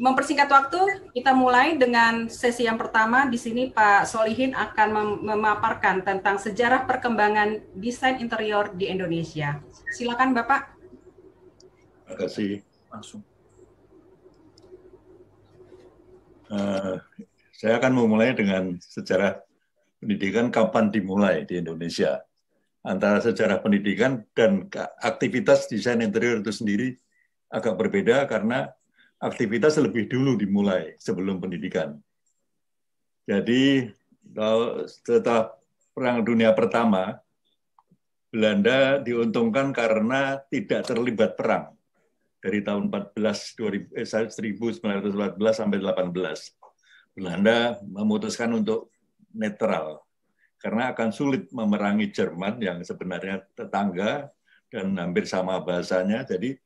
mempersingkat waktu, kita mulai dengan sesi yang pertama. Di sini Pak Solihin akan memaparkan tentang sejarah perkembangan desain interior di Indonesia. Silakan Bapak. Terima kasih. Langsung. Saya akan memulai dengan sejarah pendidikan kapan dimulai di Indonesia. Antara sejarah pendidikan dan aktivitas desain interior itu sendiri agak berbeda karena aktivitas lebih dulu dimulai sebelum pendidikan. Jadi setelah Perang Dunia Pertama, Belanda diuntungkan karena tidak terlibat perang dari tahun 1914 sampai 18. Belanda memutuskan untuk netral karena akan sulit memerangi Jerman yang sebenarnya tetangga dan hampir sama bahasanya. Jadi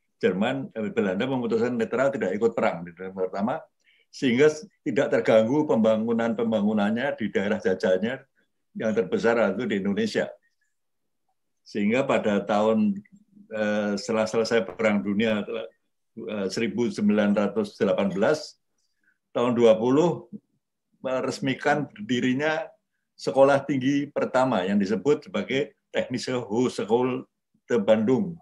Belanda memutuskan netral, tidak ikut perang di tahun pertama, sehingga tidak terganggu pembangunannya di daerah jajahnya yang terbesar itu di Indonesia. Sehingga pada tahun setelah selesai Perang Dunia 1918, tahun 20 meresmikan berdirinya sekolah tinggi pertama yang disebut sebagai Technische Hochschule Bandung.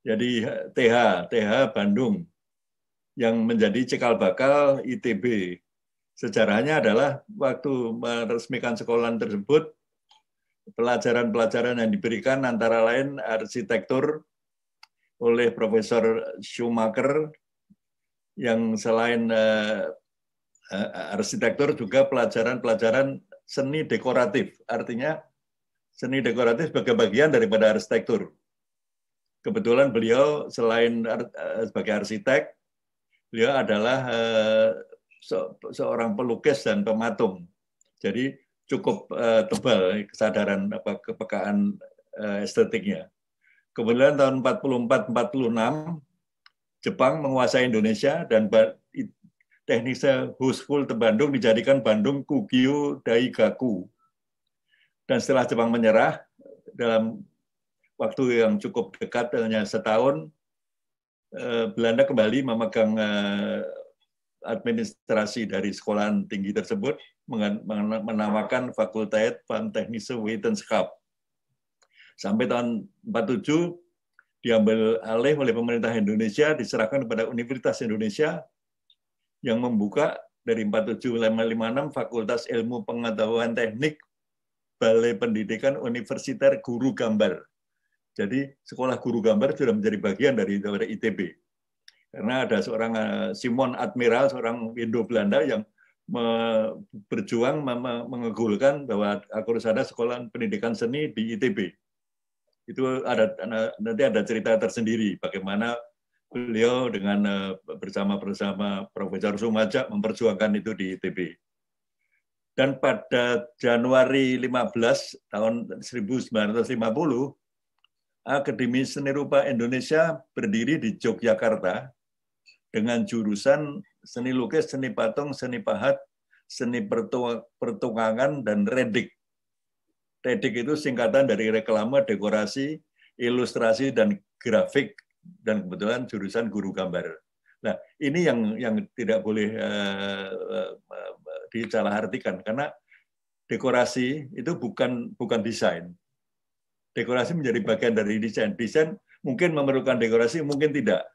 Jadi TH Bandung yang menjadi cikal bakal ITB. Sejarahnya adalah waktu meresmikan sekolah tersebut, pelajaran-pelajaran yang diberikan antara lain arsitektur oleh Profesor Schumacher, yang selain arsitektur juga pelajaran-pelajaran seni dekoratif. Artinya seni dekoratif sebagai bagian daripada arsitektur. Kebetulan beliau selain sebagai arsitek, beliau adalah seorang pelukis dan pematung. Jadi cukup tebal kesadaran kepekaan estetiknya. Kemudian tahun 44-46 Jepang menguasai Indonesia dan Technische Hochschule Bandung dijadikan Bandung Kugyo Daigaku. Dan setelah Jepang menyerah dalam waktu yang cukup dekat, hanya setahun, Belanda kembali memegang administrasi dari sekolahan tinggi tersebut, menamakan Fakulteit van Technische Wetenschap. Sampai tahun 47 diambil alih oleh pemerintah Indonesia, diserahkan kepada Universitas Indonesia yang membuka dari 47-56 Fakultas Ilmu Pengetahuan Teknik, Balai Pendidikan Universiter Guru Gambar. Jadi sekolah guru gambar sudah menjadi bagian dari ITB. Karena ada seorang Simon Admiral, seorang Indo-Belanda yang berjuang mengegulkan bahwa harus ada sekolah pendidikan seni di ITB. Itu nanti ada cerita tersendiri bagaimana beliau dengan bersama Profesor Sumaja memperjuangkan itu di ITB. Dan pada Januari 15 tahun 1950, Akademi Seni Rupa Indonesia berdiri di Yogyakarta dengan jurusan seni lukis, seni patung, seni pahat, seni pertungangan, dan redik. Redik itu singkatan dari reklame, dekorasi, ilustrasi, dan grafik, dan kebetulan jurusan guru gambar. Nah, ini yang tidak boleh disalahartikan, karena dekorasi itu bukan desain. Dekorasi menjadi bagian dari desain. Desain mungkin memerlukan dekorasi, mungkin tidak.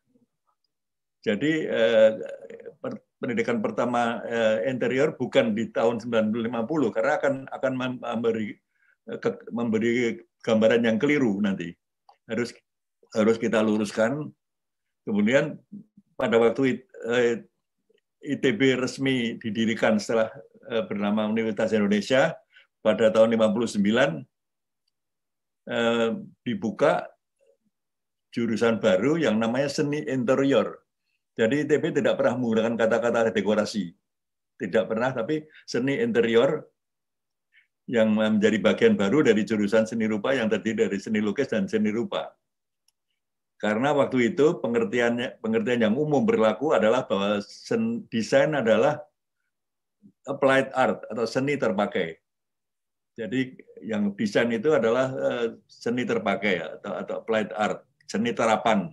Jadi pendidikan pertama interior bukan di tahun 1950 karena akan memberi gambaran yang keliru nanti. Harus kita luruskan. Kemudian pada waktu ITB resmi didirikan setelah bernama Universitas Indonesia pada tahun 59, dibuka jurusan baru yang namanya seni interior. Jadi ITB tidak pernah menggunakan kata-kata dekorasi. Tidak pernah, tapi seni interior yang menjadi bagian baru dari jurusan seni rupa yang terdiri dari seni lukis dan seni rupa. Karena waktu itu pengertian yang umum berlaku adalah bahwa desain adalah applied art atau seni terpakai. Jadi yang desain itu adalah seni terpakai atau applied art, seni terapan.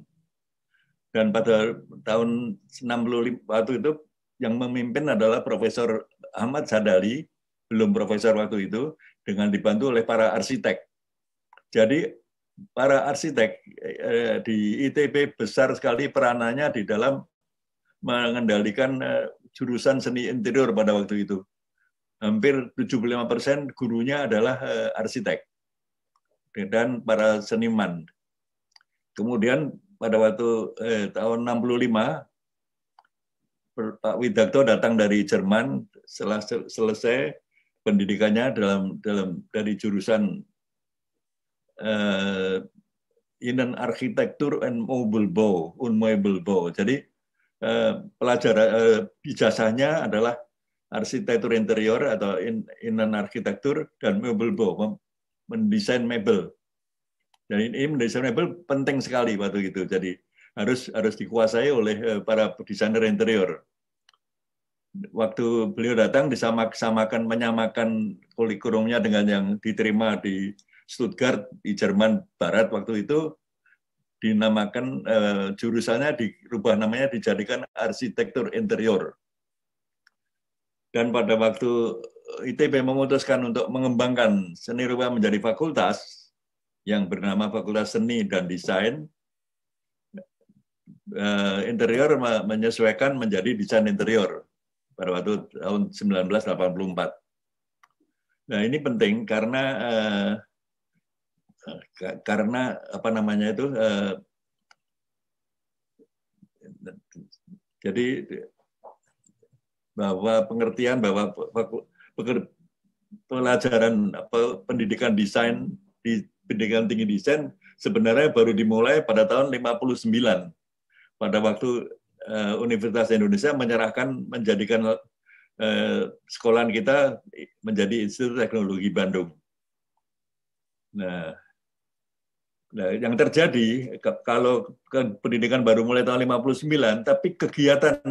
Dan pada tahun 65 waktu itu yang memimpin adalah Profesor Ahmad Sadali, belum profesor waktu itu, dengan dibantu oleh para arsitek. Jadi para arsitek di ITB besar sekali peranannya di dalam mengendalikan jurusan seni interior pada waktu itu. Hampir 75% gurunya adalah arsitek dan para seniman. Kemudian pada waktu tahun 65, Pak Widakto datang dari Jerman setelah selesai pendidikannya dari jurusan Innenarchitektur en Meubelbau, Unmeubelbau. Jadi pelajaran ijazahnya adalah arsitektur interior atau Innenarchitektur dan Meubelbau, mendesain mebel. Dan ini mendesain mebel penting sekali waktu itu. Jadi harus dikuasai oleh para desainer interior. Waktu beliau datang menyamakan kurikulumnya dengan yang diterima di Stuttgart di Jerman Barat waktu itu, dinamakan jurusannya dirubah namanya dijadikan arsitektur interior. Dan pada waktu ITB memutuskan untuk mengembangkan seni rupa menjadi fakultas yang bernama Fakultas Seni dan Desain, interior menyesuaikan menjadi desain interior pada waktu tahun 1984. Nah, ini penting karena apa namanya itu, jadi bahwa pengertian bahwa pelajaran pendidikan desain di pendidikan tinggi desain sebenarnya baru dimulai pada tahun 59 pada waktu Universitas Indonesia menjadikan sekolahan kita menjadi Institut Teknologi Bandung. Nah, yang terjadi kalau pendidikan baru mulai tahun 59, tapi kegiatan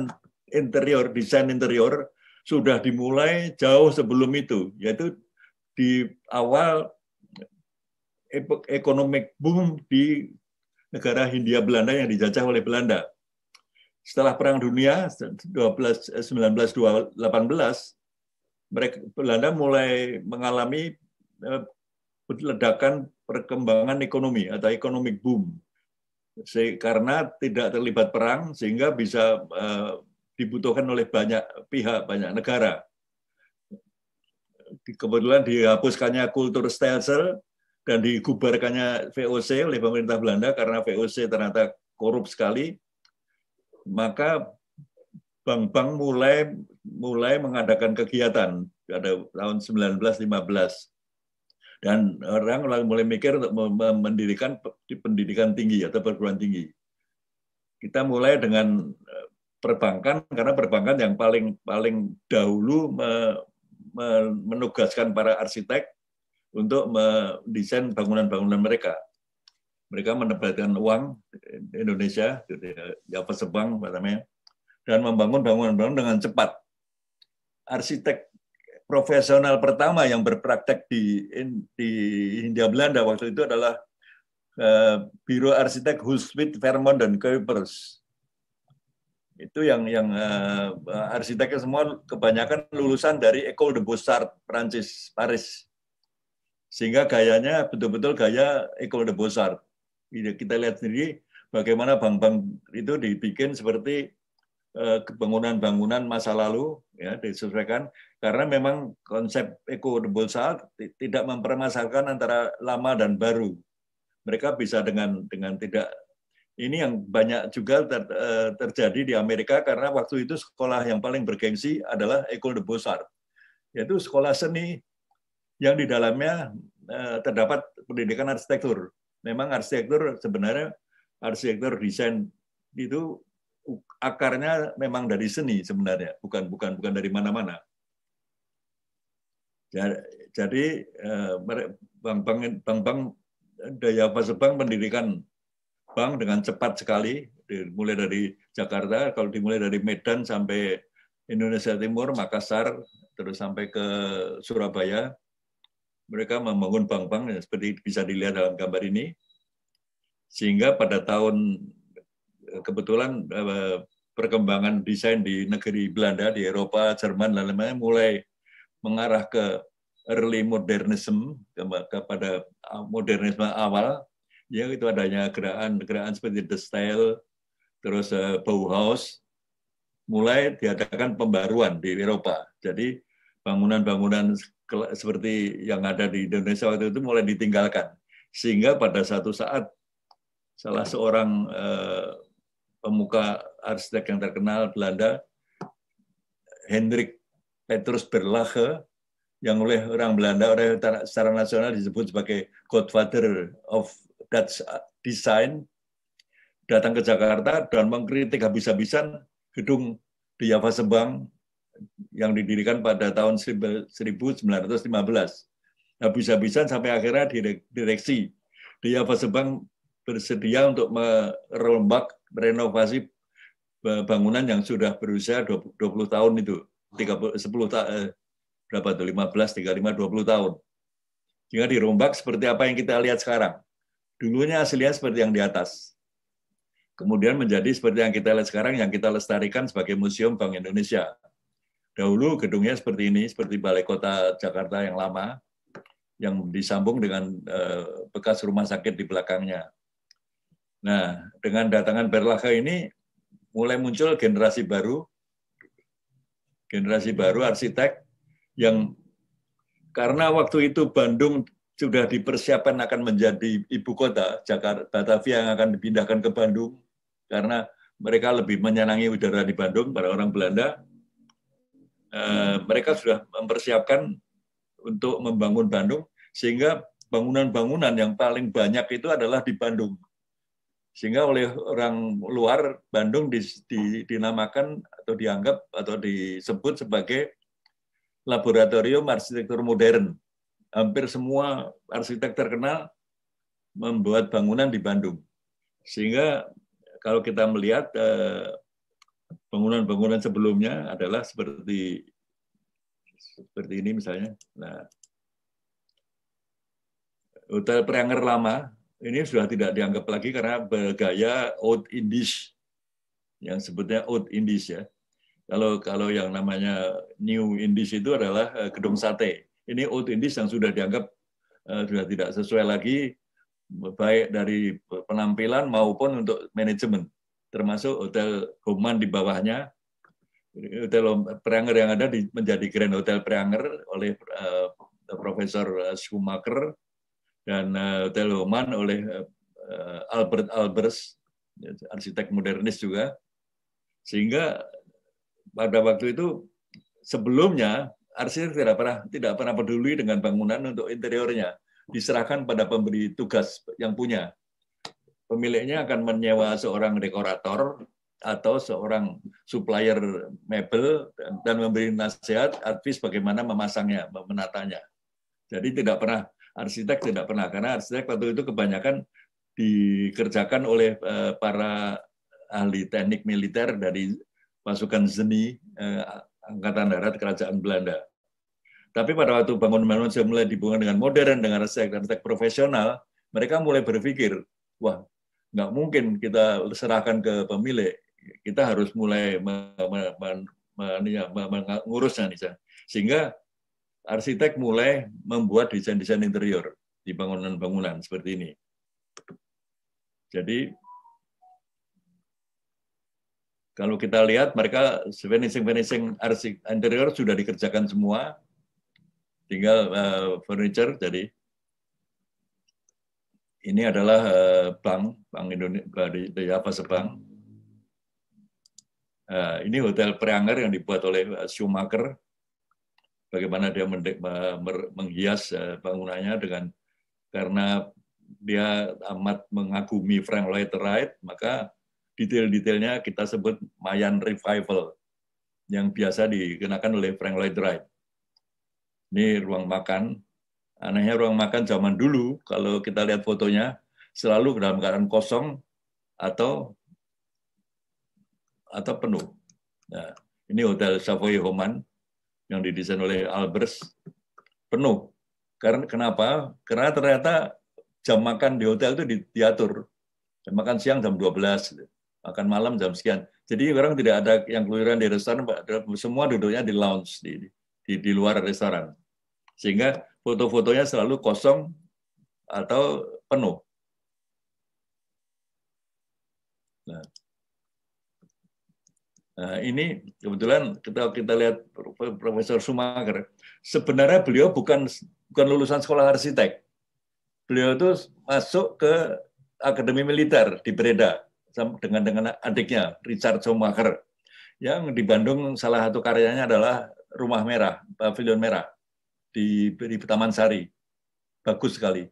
interior, desain interior sudah dimulai jauh sebelum itu, yaitu di awal economic boom di negara Hindia Belanda yang dijajah oleh Belanda. Setelah Perang Dunia 1918, Belanda mulai mengalami ledakan perkembangan ekonomi atau economic boom. Karena tidak terlibat perang sehingga bisa dibutuhkan oleh banyak pihak, banyak negara. Kebetulan dihapuskannya Kulturstelsel dan digubarkannya VOC oleh pemerintah Belanda karena VOC ternyata korup sekali. Maka bank-bank mulai mengadakan kegiatan pada tahun 1915. Dan orang mulai mikir untuk mendirikan pendidikan tinggi atau perguruan tinggi. Kita mulai dengan perbankan, karena perbankan yang paling dahulu menugaskan para arsitek untuk mendesain bangunan-bangunan mereka. Mereka menempatkan uang Indonesia, Javas Bank namanya, dan membangun bangunan-bangunan dengan cepat. Arsitek profesional pertama yang berpraktek di Hindia Belanda waktu itu adalah Biro Arsitek Huswit, Vermont, dan Kuipers. Itu yang arsiteknya semua kebanyakan lulusan dari École des Beaux-Arts Prancis, Paris. Sehingga gayanya betul-betul gaya École des Beaux-Arts. Kita lihat sendiri bagaimana bank-bank itu dibikin seperti bangunan-bangunan masa lalu, ya, disesuaikan karena memang konsep École des Beaux-Arts tidak mempermasalahkan antara lama dan baru. Mereka bisa dengan tidak. Ini yang banyak juga terjadi di Amerika karena waktu itu sekolah yang paling bergengsi adalah École des Beaux-Arts, yaitu sekolah seni yang di dalamnya terdapat pendidikan arsitektur. Memang arsitektur sebenarnya arsitektur desain itu akarnya memang dari seni sebenarnya, bukan dari mana-mana. Jadi bank-bank Javas Bank mendirikan bank dengan cepat sekali, dimulai dari Jakarta, kalau dimulai dari Medan sampai Indonesia Timur, Makassar, terus sampai ke Surabaya, mereka membangun bank-bank seperti bisa dilihat dalam gambar ini, sehingga pada tahun kebetulan perkembangan desain di negeri Belanda, di Eropa, Jerman, dan lain-lain mulai mengarah ke early modernism, kepada modernisme awal, ya itu adanya gerakan seperti The Style, terus Bauhaus, mulai diadakan pembaruan di Eropa. Jadi bangunan-bangunan seperti yang ada di Indonesia waktu itu mulai ditinggalkan. Sehingga pada satu saat salah seorang pemuka arsitek yang terkenal Belanda, Hendrik Petrus Berlage, yang oleh orang Belanda, secara nasional disebut sebagai Godfather of Dutch Design, datang ke Jakarta dan mengkritik habis-habisan gedung di Java Sebang yang didirikan pada tahun 1915. Habis-habisan sampai akhirnya direksi di Java Sebang bersedia untuk merombak renovasi bangunan yang sudah berusia 20 tahun itu, 20 tahun. Jika dirombak seperti apa yang kita lihat sekarang. Dulunya aslinya seperti yang di atas. Kemudian menjadi seperti yang kita lihat sekarang, yang kita lestarikan sebagai Museum Bank Indonesia. Dahulu gedungnya seperti ini, seperti Balai Kota Jakarta yang lama, yang disambung dengan bekas rumah sakit di belakangnya. Nah, dengan datangan Berlage ini, mulai muncul generasi baru arsitek, yang karena waktu itu Bandung sudah dipersiapkan akan menjadi ibu kota, Jakarta, Batavia yang akan dipindahkan ke Bandung, karena mereka lebih menyenangi udara di Bandung, para orang Belanda. Mereka sudah mempersiapkan untuk membangun Bandung, sehingga bangunan-bangunan yang paling banyak itu adalah di Bandung. Sehingga oleh orang luar, Bandung dinamakan atau dianggap atau disebut sebagai laboratorium arsitektur modern. Hampir semua arsitek terkenal membuat bangunan di Bandung. Sehingga kalau kita melihat bangunan-bangunan sebelumnya adalah seperti ini misalnya. Nah, Hotel Preanger lama ini sudah tidak dianggap lagi karena bergaya Old Indies, yang sebutnya Old Indies ya. Kalau yang namanya New Indies itu adalah gedung sate. Ini Old Indies yang sudah dianggap sudah tidak sesuai lagi, baik dari penampilan maupun untuk manajemen, termasuk Hotel Homan di bawahnya. Hotel Preanger yang ada menjadi Grand Hotel Preanger oleh Profesor Schumacher, dan Hotel Homan oleh Albert Albers, arsitek modernis juga. Sehingga pada waktu itu sebelumnya arsitek tidak pernah peduli dengan bangunan untuk interiornya, diserahkan pada pemberi tugas yang punya. Pemiliknya akan menyewa seorang dekorator atau seorang supplier mebel dan memberi nasihat, advice bagaimana memasangnya, menatanya. Jadi arsitek tidak pernah, karena arsitek waktu itu kebanyakan dikerjakan oleh para ahli teknik militer dari pasukan Zeni, Angkatan Darat Kerajaan Belanda. Tapi pada waktu bangunan-bangunan mulai dihubungkan dengan modern, dengan arsitek profesional, mereka mulai berpikir, wah, nggak mungkin kita serahkan ke pemilik, kita harus mulai mengurusnya. Sehingga arsitek mulai membuat desain-desain interior di bangunan-bangunan seperti ini. Jadi, kalau kita lihat, mereka finishing interior sudah dikerjakan semua, tinggal furniture. Jadi, ini adalah Bank Indonesia di Java Sebang. Ini Hotel Preanger yang dibuat oleh Schumacher. Bagaimana dia menghias bangunannya karena dia amat mengagumi Frank Lloyd Wright, maka detail-detailnya kita sebut Mayan Revival yang biasa dikenakan oleh Frank Lloyd Wright. Ini ruang makan. Anehnya ruang makan zaman dulu, kalau kita lihat fotonya, selalu dalam keadaan kosong atau penuh. Nah, ini Hotel Savoy Homan yang didesain oleh Albers, penuh. Kenapa? Karena ternyata jam makan di hotel itu diatur. Jam makan siang jam 12. makan malam jam sekian. Jadi orang tidak ada yang keluyuran di restoran, semua duduknya di lounge, di luar restoran. Sehingga foto-fotonya selalu kosong atau penuh. Nah, ini kebetulan kita lihat Profesor Schumacher. Sebenarnya beliau bukan lulusan sekolah arsitek. Beliau itu masuk ke Akademi Militer di Breda dengan adiknya Richard Schumacher. Yang di Bandung salah satu karyanya adalah Rumah Merah, Pavilion Merah di Taman Sari. Bagus sekali.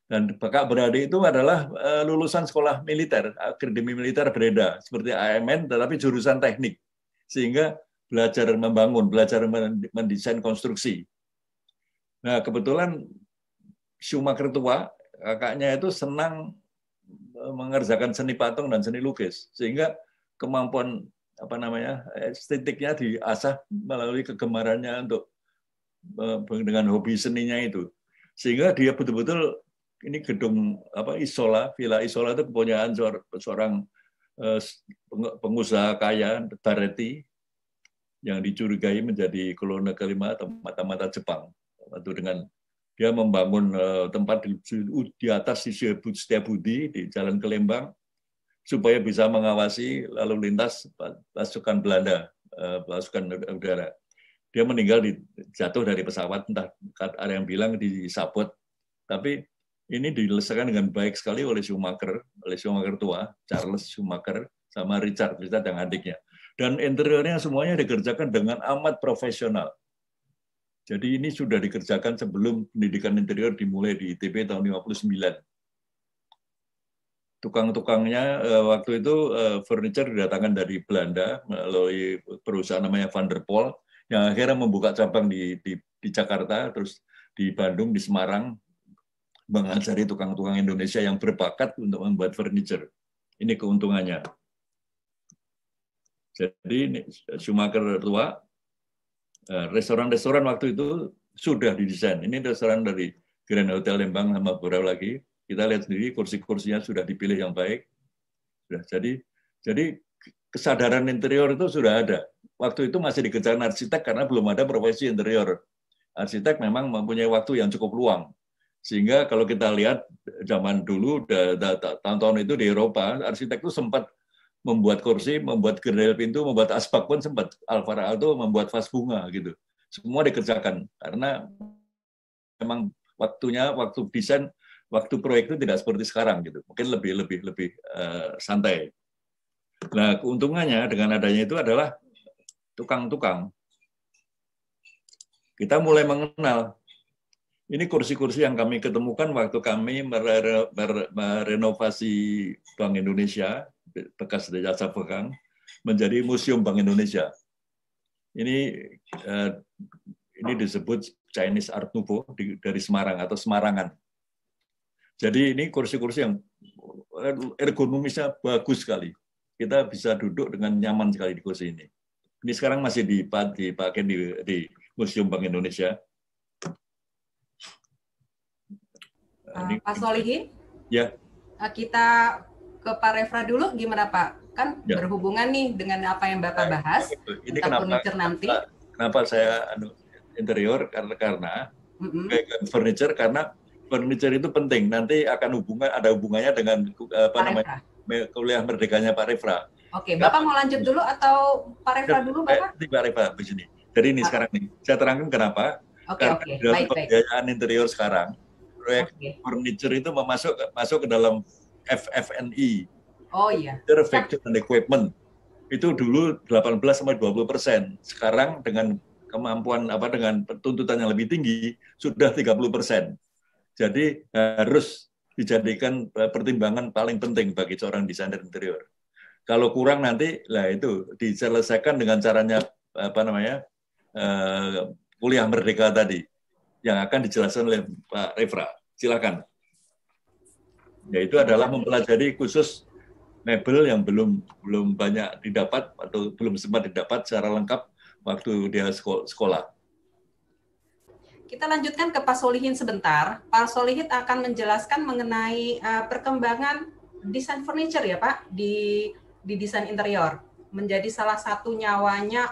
Dan kakak beradik itu adalah lulusan sekolah militer, Akademi Militer Breda, seperti AMN, tetapi jurusan teknik. Sehingga belajar membangun, belajar mendesain konstruksi. Nah, kebetulan Schumacher tua, kakaknya itu senang mengerjakan seni patung dan seni lukis. Sehingga kemampuan estetiknya diasah melalui kegemarannya untuk dengan hobi seninya itu. Sehingga dia betul-betul ini gedung Isola, Villa Isola itu kepunyaan seorang pengusaha kaya Baretti yang dicurigai menjadi kolonel kelima atau mata-mata Jepang. Itu dengan dia membangun tempat di atas Setiabudi di Jalan Kelembang supaya bisa mengawasi lalu lintas pasukan Belanda, pasukan udara. Dia meninggal jatuh dari pesawat, entah ada yang bilang disabot, tapi ini diselesaikan dengan baik sekali oleh Schumacher tua, Charles Schumacher, sama Richard yang adiknya. Dan interiornya semuanya dikerjakan dengan amat profesional. Jadi ini sudah dikerjakan sebelum pendidikan interior dimulai di ITB tahun 59. Tukang-tukangnya waktu itu furniture didatangkan dari Belanda melalui perusahaan namanya Van der Pol, yang akhirnya membuka cabang di Jakarta, terus di Bandung, di Semarang, mengajari tukang-tukang Indonesia yang berbakat untuk membuat furniture. Ini keuntungannya. Jadi Schumacher tua, restoran-restoran waktu itu sudah didesain. Ini restoran dari Grand Hotel Lembang sama beberapa lagi. Kita lihat sendiri kursi-kursinya sudah dipilih yang baik. Jadi kesadaran interior itu sudah ada. Waktu itu masih dikerjakan arsitek karena belum ada profesi interior. Arsitek memang mempunyai waktu yang cukup luang. Sehingga kalau kita lihat zaman dulu, tahun-tahun itu di Eropa, arsitek itu sempat membuat kursi, membuat gerdel pintu, membuat asbak pun sempat. Alvaro Aalto membuat vas bunga gitu. Semua dikerjakan karena memang waktu desain, waktu proyek itu tidak seperti sekarang gitu. Mungkin lebih santai. Nah, keuntungannya dengan adanya itu adalah tukang-tukang. Kita mulai mengenal. Ini kursi-kursi yang kami ketemukan waktu kami merenovasi Bank Indonesia, bekas Jasa Pegang, menjadi Museum Bank Indonesia. Ini disebut Chinese Art Nouveau dari Semarang atau Semarangan. Jadi ini kursi-kursi yang ergonomisnya bagus sekali. Kita bisa duduk dengan nyaman sekali di kursi ini. Ini sekarang masih dipakai di Museum Bank Indonesia. Pak Solihin, ya. Kita ke Pak Refra dulu, gimana Pak? Kan ya, berhubungan nih dengan apa yang Bapak bahas, ini furniture nanti. Kenapa saya interior? Karena furniture, karena furniture itu penting. Nanti akan ada hubungannya dengan kuliah merdekanya Pak Refra. Oke, Bapak mau lanjut dulu atau Pak Refra dulu, Bapak? Pak Refra di sini. Jadi ini sekarang nih, saya terangkan kenapa. Karena dalam pembiayaan interior sekarang, proyek furniture itu masuk ke dalam FF&E. Oh iya. Furniture and Equipment. Itu dulu 18-20%. Sekarang dengan kemampuan dengan tuntutan yang lebih tinggi sudah 30%. Jadi harus dijadikan pertimbangan paling penting bagi seorang desainer interior. Kalau kurang nanti itu diselesaikan dengan caranya kuliah merdeka tadi yang akan dijelaskan oleh Pak Refra. Silakan. Yaitu adalah mempelajari khusus mebel yang belum banyak didapat atau belum sempat didapat secara lengkap waktu dia sekolah. Kita lanjutkan ke Pak Solihin sebentar. Pak Solihin akan menjelaskan mengenai perkembangan desain furniture ya Pak di di desain interior, menjadi salah satu nyawanya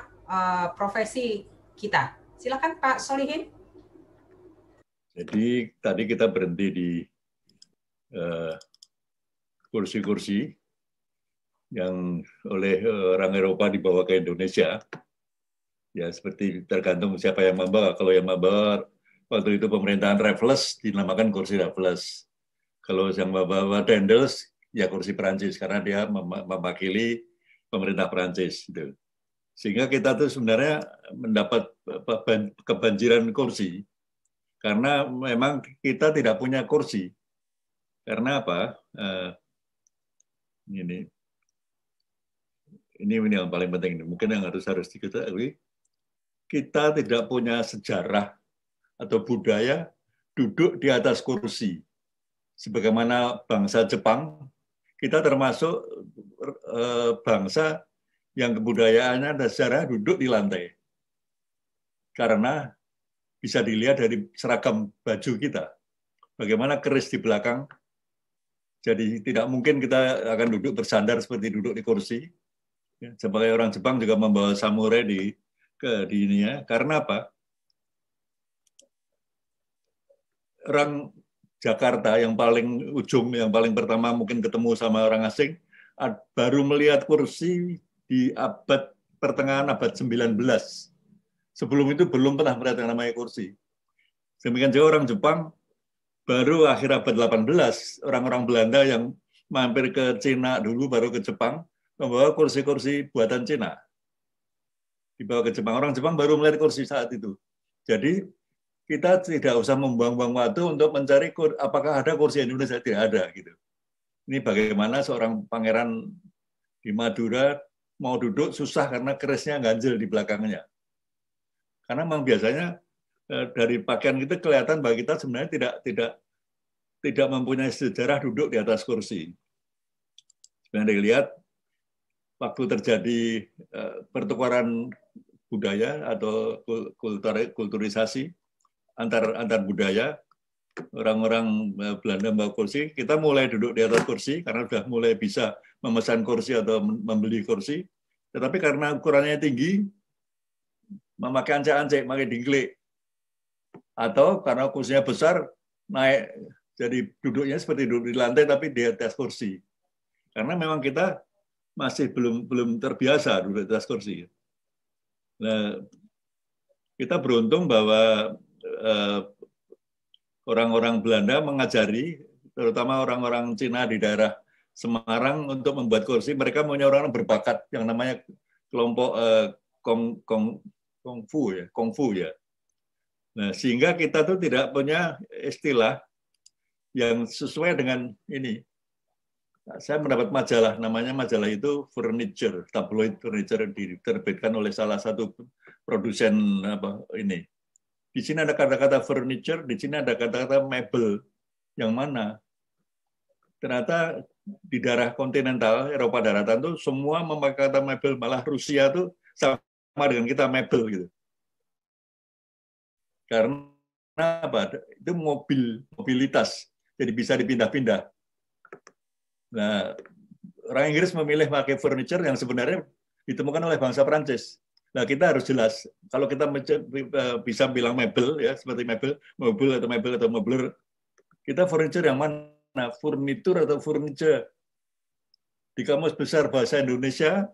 profesi kita. Silakan Pak Solihin. Jadi tadi kita berhenti di kursi-kursi yang oleh orang Eropa dibawa ke Indonesia. Ya seperti tergantung siapa yang membawa. Kalau yang membawa waktu itu pemerintahan Raffles dinamakan kursi Raffles. Kalau yang membawa Daendels ya kursi Perancis karena dia mewakili pemerintah Perancis. Gitu. Sehingga kita tuh sebenarnya mendapat kebanjiran kursi karena memang kita tidak punya kursi. Karena apa? Ini yang paling penting. Mungkin yang harus diketahui. Kita tidak punya sejarah atau budaya duduk di atas kursi. Sebagaimana bangsa Jepang, kita termasuk bangsa yang kebudayaannya dan sejarah duduk di lantai. Karena bisa dilihat dari seragam baju kita. Bagaimana keris di belakang. Jadi tidak mungkin kita akan duduk bersandar seperti duduk di kursi. Sebagai orang Jepang juga membawa samurai di ininya. Karena apa? Orang Jakarta yang paling ujung, yang paling pertama mungkin ketemu sama orang asing, baru melihat kursi di pertengahan abad 19. Sebelum itu belum pernah melihat yang namanya kursi. Demikian juga orang Jepang, baru akhir abad 18, orang-orang Belanda yang mampir ke Cina dulu, baru ke Jepang, membawa kursi-kursi buatan Cina. Dibawa ke Jepang. Orang Jepang baru melihat kursi saat itu. Jadi, kita tidak usah membuang-buang waktu untuk mencari apakah ada kursi Indonesia. Tidak ada. Gitu. Ini bagaimana seorang pangeran di Madura mau duduk susah karena kerisnya ganjil di belakangnya. Karena memang biasanya dari pakaian kita kelihatan bahwa kita sebenarnya tidak mempunyai sejarah duduk di atas kursi. Sebenarnya dilihat waktu terjadi pertukaran budaya atau kulturisasi antar budaya, orang-orang Belanda membawa kursi, kita mulai duduk di atas kursi karena sudah mulai bisa memesan kursi atau membeli kursi. Tetapi karena ukurannya tinggi, memakai ancek-ancek, memakai dingklik. Atau karena kursinya besar, naik jadi duduknya seperti duduk di lantai tapi di atas kursi. Karena memang kita masih belum terbiasa duduk di atas kursi. Nah, kita beruntung bahwa orang-orang Belanda mengajari, terutama orang-orang Cina di daerah Semarang untuk membuat kursi. Mereka punya orang berbakat yang namanya kelompok kungfu ya. Nah, sehingga kita tuh tidak punya istilah yang sesuai dengan ini. Saya mendapat majalah, namanya majalah itu Furniture, tabloid Furniture, diterbitkan oleh salah satu produsen ini. Di sini ada kata-kata furniture, di sini ada kata-kata mebel. Yang mana? Ternyata di daerah kontinental, Eropa daratan itu semua memakai kata mebel, malah Rusia tuh sama dengan kita mebel gitu. Karena apa? Itu mobilitas, jadi bisa dipindah-pindah. Nah, orang Inggris memilih pakai furniture yang sebenarnya ditemukan oleh bangsa Prancis. Nah, kita harus jelas. Kalau kita bisa bilang mebel, ya seperti mobil atau mebler, kita furniture yang mana? Furnitur atau furniture. Di Kamus Besar Bahasa Indonesia,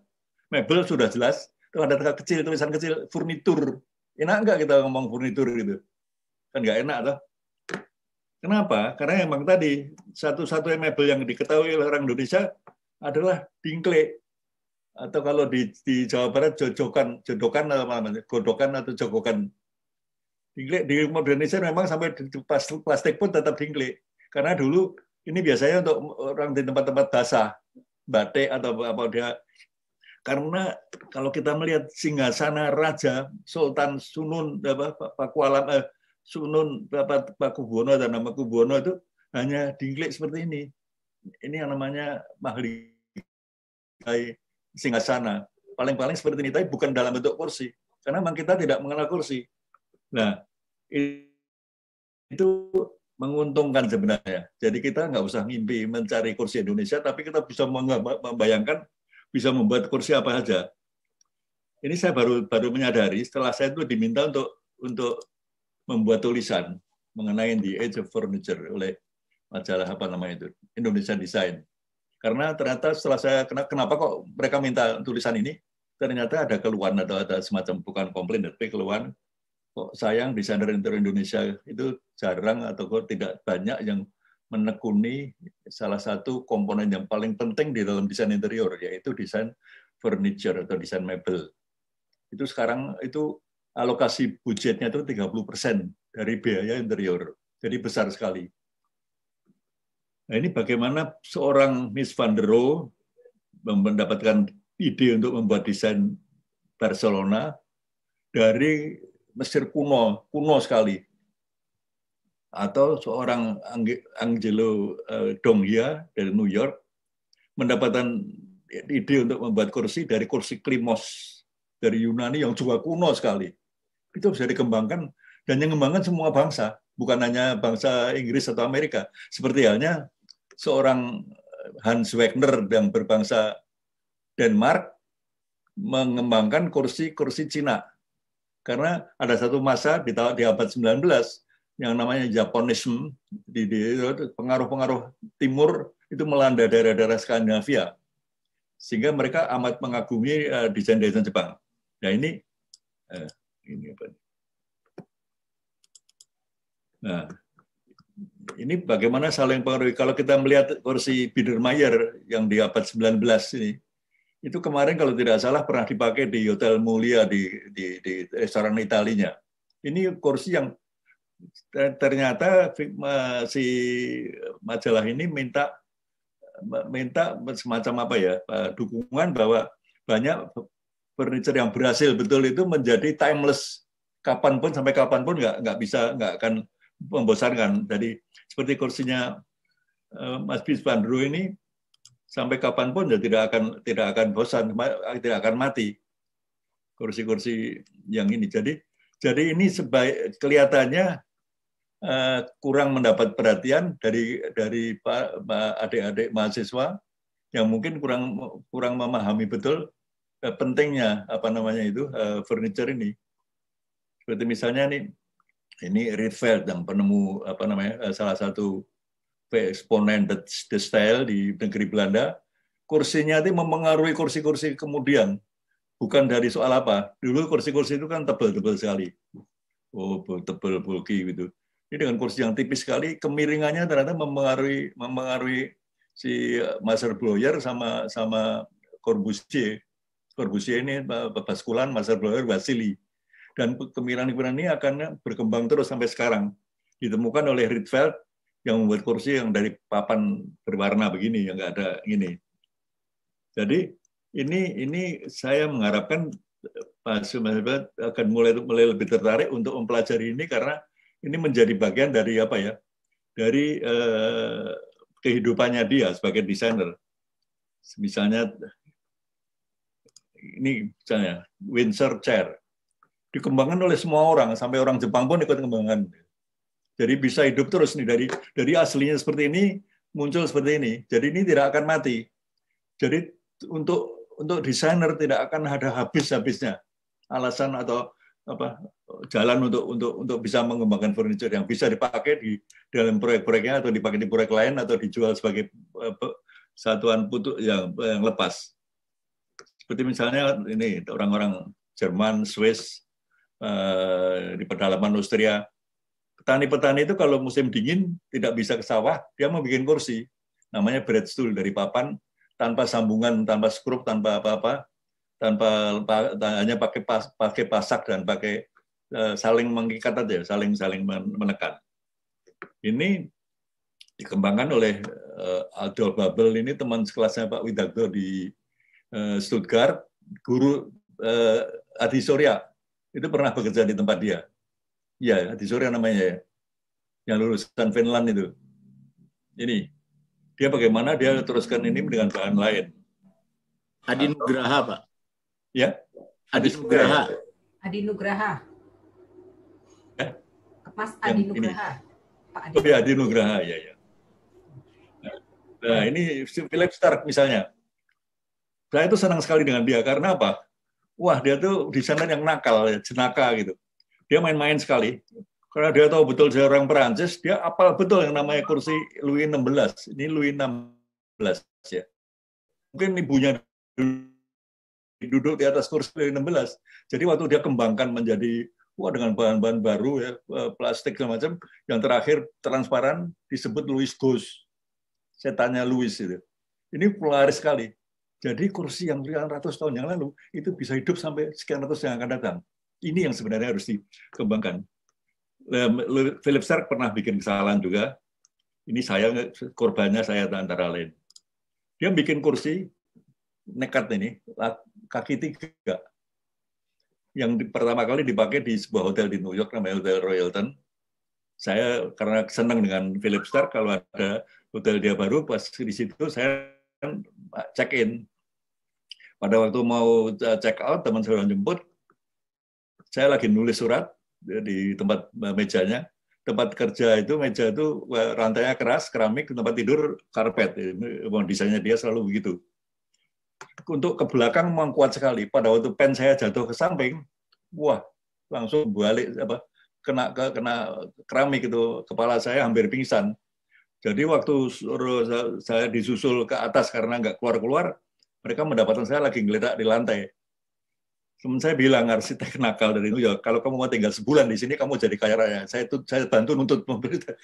mebel sudah jelas. Kalau ada kecil, tulisan kecil, furnitur. Enak nggak kita ngomong furnitur gitu? Kan nggak enak, toh. Kenapa? Karena emang tadi satu-satunya mebel yang diketahui oleh orang Indonesia adalah dingklik. Atau kalau di Jawa Barat jodokan atau jogokan. Dingklik di modernisasi memang sampai plastik pun tetap dingklik. Karena dulu ini biasanya untuk orang di tempat-tempat basah, batik atau apa dia. Karena kalau kita melihat singgasana raja Sultan Sunun Pakualam Sunun Pakubuwono dan nama Kubuwono itu hanya dingklik seperti ini. Ini yang namanya mahligai singgasana. Paling-paling seperti ini, tapi bukan dalam bentuk kursi. Karena memang kita tidak mengenal kursi. Nah, itu menguntungkan sebenarnya. Jadi kita nggak usah mimpi mencari kursi Indonesia, tapi kita bisa membayangkan bisa membuat kursi apa saja. Ini saya baru menyadari setelah saya itu diminta untuk membuat tulisan mengenai The Age of Furniture oleh majalah apa namanya itu, Indonesia Design. Karena ternyata setelah saya kenapa kok mereka minta tulisan ini, ternyata ada keluhan atau ada semacam bukan komplain tapi keluhan kok sayang desainer interior Indonesia itu jarang atau kok tidak banyak yang menekuni salah satu komponen yang paling penting di dalam desain interior, yaitu desain furniture atau desain mebel. Itu sekarang itu alokasi budgetnya itu 30% dari biaya interior. Jadi besar sekali. Nah, ini bagaimana seorang Miss van der Rohe mendapatkan ide untuk membuat desain Barcelona dari Mesir kuno sekali. Atau seorang Angelo Dongia dari New York mendapatkan ide untuk membuat kursi dari kursi Klimos dari Yunani yang juga kuno sekali. Itu bisa dikembangkan, dan yang mengembangkan semua bangsa, bukan hanya bangsa Inggris atau Amerika. Seperti halnya seorang Hans Wegner yang berbangsa Denmark mengembangkan kursi Cina. Karena ada satu masa di abad 19 yang namanya Japonisme, pengaruh-pengaruh timur itu melanda daerah-daerah Skandinavia. Sehingga mereka amat mengagumi desain-desain Jepang. Nah ini apa? Nah, ini bagaimana saling pengaruhi. Kalau kita melihat kursi Biedermeier yang di abad 19 ini, itu kemarin kalau tidak salah pernah dipakai di Hotel Mulia di restoran Italinya. Ini kursi yang ternyata si majalah ini minta semacam apa ya, dukungan bahwa banyak furniture yang berhasil betul itu menjadi timeless, kapanpun sampai kapanpun nggak akan membosankan. Jadi seperti kursinya Mas Bis van der Rohe ini sampai kapanpun ya tidak akan bosan, tidak akan mati kursi-kursi yang ini. Jadi ini kelihatannya kurang mendapat perhatian dari adik-adik mahasiswa yang mungkin kurang memahami betul pentingnya apa namanya itu furniture ini. Seperti misalnya ini Rietveld yang penemu apa namanya salah satu eksponen the style di negeri Belanda. Kursinya itu mempengaruhi kursi-kursi kemudian, bukan dari soal apa. Dulu kursi-kursi itu kan tebal-tebal sekali, tebal bulky gitu. Ini dengan kursi yang tipis sekali, kemiringannya ternyata mempengaruhi si Marcel Breuer sama Corbusier. Corbusier ini baskulan, Marcel Breuer Vasili. Dan kemiringan ini akan berkembang terus sampai sekarang. Ditemukan oleh Rietveld yang membuat kursi yang dari papan berwarna begini, yang nggak ada ini. Jadi ini saya mengharapkan Pak Sumarsono akan mulai lebih tertarik untuk mempelajari ini, karena ini menjadi bagian dari apa ya, dari kehidupannya dia sebagai desainer. Misalnya ini misalnya Windsor Chair dikembangkan oleh semua orang, sampai orang Jepang pun ikut kembangkan. Jadi bisa hidup terus nih dari aslinya seperti ini muncul seperti ini. Jadi ini tidak akan mati. Jadi untuk desainer tidak akan ada habis-habisnya alasan atau apa jalan untuk bisa mengembangkan furniture yang bisa dipakai di dalam proyek-proyeknya atau dipakai di proyek lain atau dijual sebagai satuan putu yang lepas. Seperti misalnya ini orang-orang Jerman, Swiss, di pedalaman Austria, petani-petani itu kalau musim dingin tidak bisa ke sawah, dia mau bikin kursi, namanya breadstool dari papan, tanpa sambungan, tanpa skrup, tanpa apa-apa, hanya pakai pasak dan pakai saling mengikat aja, saling menekan. Ini dikembangkan oleh Adolf Babel, ini teman sekelasnya Pak Widagdo di Stuttgart, guru Adi Surya itu pernah bekerja di tempat dia. Ya, Adi Surya namanya ya, yang lulusan Finland itu. Ini dia bagaimana dia teruskan ini dengan bahan lain. Adi Nugraha, Pak. Ya, Adi Nugraha. Adi Nugraha. Ya? Mas Adi Nugraha. Pak Adi. Oh ya, Adi Nugraha, ya. Nah, ini Philip Stark misalnya. Saya itu senang sekali dengan dia karena apa? Wah, dia tuh desainer yang nakal, jenaka gitu. Dia main-main sekali. Karena dia tahu betul saya orang Perancis, dia apal betul yang namanya kursi Louis XVI. Ini Louis XVI ya. Mungkin ibunya duduk di atas kursi Louis XVI. Jadi waktu dia kembangkan menjadi dengan bahan-bahan baru ya, plastik segala macam, yang terakhir transparan disebut Louis Gauche. Saya tanya Louis itu. Ini laris sekali. Jadi kursi yang ratus tahun yang lalu itu bisa hidup sampai sekian ratus yang akan datang. Ini yang sebenarnya harus dikembangkan. Philip Stark pernah bikin kesalahan juga. Ini saya korbannya, saya antara lain. Dia bikin kursi nekat ini, kaki 3. Yang pertama kali dipakai di sebuah hotel di New York namanya Hotel Royalton. Saya karena senang dengan Philip Stark, kalau ada hotel dia baru, pas di situ saya check in. Pada waktu mau check out, teman saya jemput, saya lagi nulis surat di tempat mejanya. Tempat kerja itu, meja itu rantainya keras, keramik, tempat tidur karpet. Desainnya dia selalu begitu. Untuk ke belakang memang kuat sekali. Pada waktu pen saya jatuh ke samping, wah, langsung balik kena keramik itu, kepala saya hampir pingsan. Jadi waktu saya disusul ke atas karena nggak keluar-keluar, mereka mendapatkan saya lagi ngeletak di lantai. Teman saya bilang, arsitek nakal dari New York, kalau kamu mau tinggal sebulan di sini, kamu jadi kaya raya. Saya bantu nuntut pemerintah.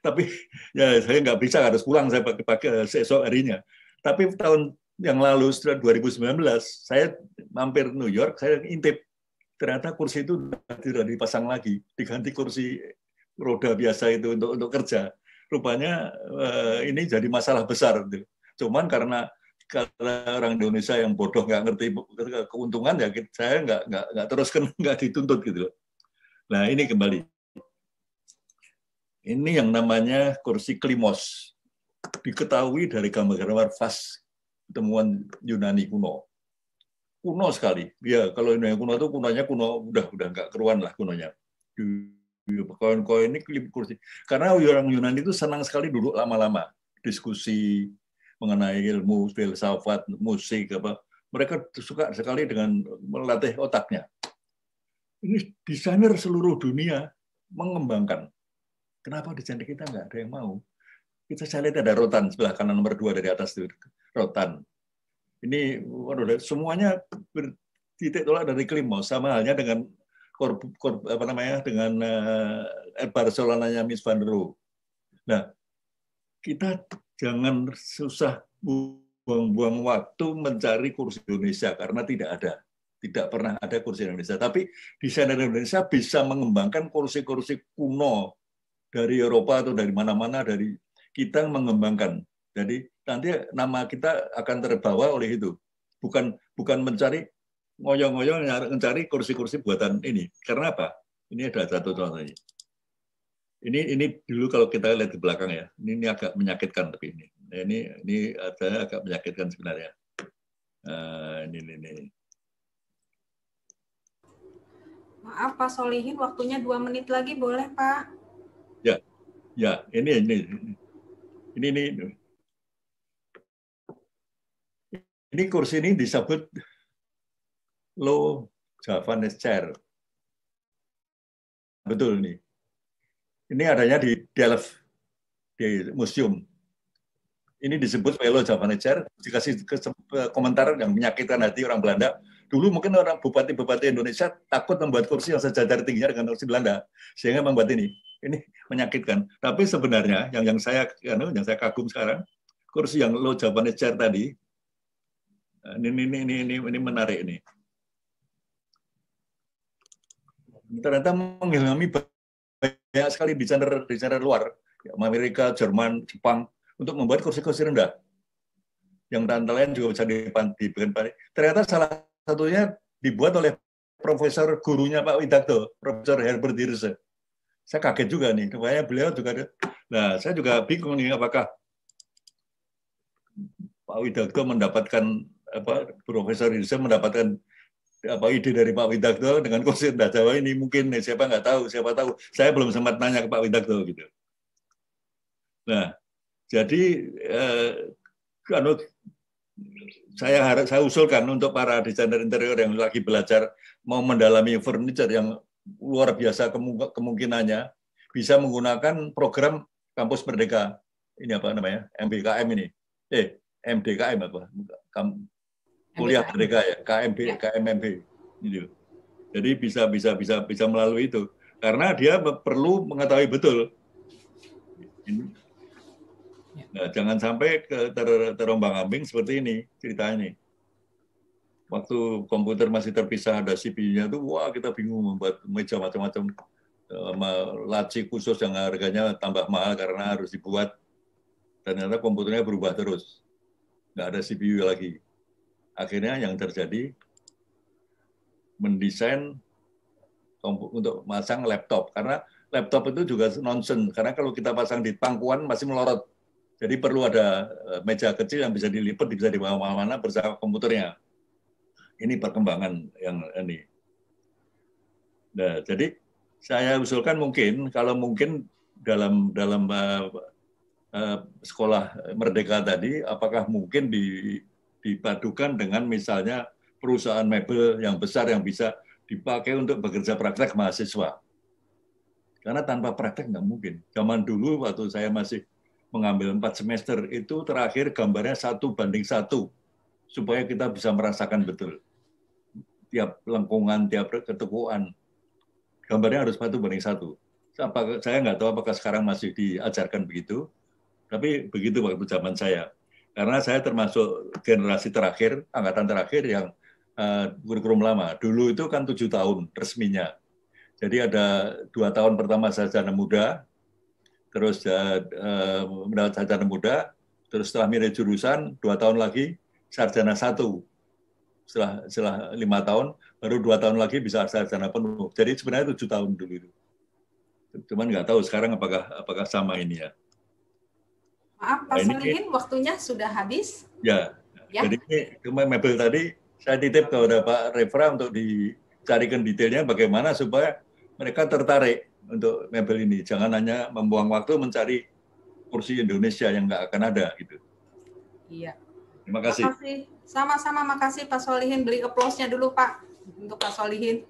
Tapi ya saya nggak bisa, harus pulang saya pakai esok harinya. Tapi tahun yang lalu, setelah 2019, saya mampir New York, saya intip. Ternyata kursi itu tidak dipasang lagi, diganti kursi roda biasa itu untuk kerja. Rupanya ini jadi masalah besar. Cuman karena orang Indonesia yang bodoh nggak ngerti keuntungan, ya saya nggak teruskan, nggak dituntut gitu. Nah ini kembali. Ini yang namanya kursi Klimos. Diketahui dari gambar-gambar vas temuan Yunani kuno. Kuno sekali. Ya, kalau Yunani kuno itu kunonya udah nggak keruan lah kunonya. Koin-koin ini kursi. Karena orang Yunani itu senang sekali duduk lama-lama, diskusi mengenai ilmu, filsafat, musik apa. Mereka suka sekali dengan melatih otaknya. Ini desainer seluruh dunia mengembangkan. Kenapa desainer kita nggak ada yang mau? Kita lihat ada rotan sebelah kanan nomor 2 dari atas itu, rotan. Ini semuanya titik tolak dari Klimos, sama halnya dengan dengan Barcelonanya Mies van der Rohe. Nah, kita jangan susah buang-buang waktu mencari kursi Indonesia karena tidak pernah ada kursi Indonesia. Tapi desainer Indonesia bisa mengembangkan kursi-kursi kuno dari Eropa atau dari mana-mana, dari kita mengembangkan. Jadi nanti nama kita akan terbawa oleh itu. Bukan mencari ngoyong-ngoyong mencari kursi-kursi buatan ini. Karena apa? Ini ada satu contohnya. Ini dulu kalau kita lihat di belakang ya. Ini agak menyakitkan tapi ini. Ini agak menyakitkan sebenarnya. Ini. Maaf Pak Solihin, waktunya 2 menit lagi boleh Pak? Ya, ini. Ini kursi ini disebut low Javanese chair. Betul nih. Ini adanya di Delft, di museum. Ini disebut low Javanese chair. Dikasih komentar yang menyakitkan hati orang Belanda. Dulu mungkin orang bupati-bupati Indonesia takut membuat kursi yang sejajar tingginya dengan kursi Belanda, sehingga membuat ini menyakitkan. Tapi sebenarnya yang saya kagum sekarang, kursi yang low Javanese chair tadi, ini menarik ini. Ternyata mengilhami banyak sekali desainer luar, Amerika, Jerman, Jepang, untuk membuat kursi-kursi rendah. Yang lain juga bisa dibikin. Ternyata salah satunya dibuat oleh profesor gurunya Pak Widakdo, Profesor Herbert Hirse. Saya kaget juga nih, supaya beliau juga ada. Nah, saya juga bingung nih, apakah Pak Widakdo mendapatkan Profesor Hirse mendapatkan ide dari Pak Widakdo dengan kursi rendah Jawa ini, mungkin siapa tahu. Saya belum sempat nanya ke Pak Widakdo gitu. Nah, jadi saya usulkan untuk para desainer interior yang lagi belajar mau mendalami furniture yang luar biasa kemungkinannya bisa menggunakan program Kampus Merdeka. Ini apa namanya? MBKM ini. MDKM apa? Kuliah Merdeka ya, KMMB. Gitu. Jadi bisa melalui itu. Karena dia perlu mengetahui betul. Nah, jangan sampai terombang-ambing seperti ini cerita ini. Waktu komputer masih terpisah ada CPU-nya tuh, wah kita bingung membuat meja macam-macam, laci khusus yang harganya tambah mahal karena harus dibuat. Ternyata komputernya berubah terus, nggak ada CPU lagi. Akhirnya yang terjadi mendesain untuk masang laptop, karena laptop itu juga nonsense, karena kalau kita pasang di pangkuan masih melorot. Jadi perlu ada meja kecil yang bisa dilipat, bisa dibawa mana-mana bersama komputernya. Ini perkembangan yang ini. Nah, jadi saya usulkan mungkin, kalau mungkin dalam sekolah Merdeka tadi, apakah mungkin dipadukan dengan misalnya perusahaan mebel yang besar yang bisa dipakai untuk bekerja praktek mahasiswa. Karena tanpa praktek nggak mungkin. Zaman dulu waktu saya masih mengambil 4 semester, itu terakhir gambarnya 1:1, supaya kita bisa merasakan betul. Tiap lengkungan, tiap ketukuan, gambarnya harus 1:1. Saya nggak tahu apakah sekarang masih diajarkan begitu, tapi begitu waktu zaman saya. Karena saya termasuk generasi terakhir, angkatan terakhir yang kurikulum lama. Dulu itu kan 7 tahun resminya. Jadi ada 2 tahun pertama sarjana muda, terus mendapat sarjana muda, terus setelah milih jurusan 2 tahun lagi sarjana 1. Setelah 5 tahun, baru 2 tahun lagi bisa sarjana penuh. Jadi sebenarnya 7 tahun dulu itu. Cuman nggak tahu sekarang apakah sama ini ya. Maaf, Pak Solihin, waktunya sudah habis. Ya. Jadi ini mebel tadi saya titip kepada Pak Refra untuk dicarikan detailnya bagaimana supaya mereka tertarik untuk mebel ini. Jangan hanya membuang waktu mencari kursi Indonesia yang nggak akan ada gitu. Iya. Terima kasih. Sama-sama, makasih Pak Solihin. Beri aplausnya dulu Pak untuk Pak Solihin.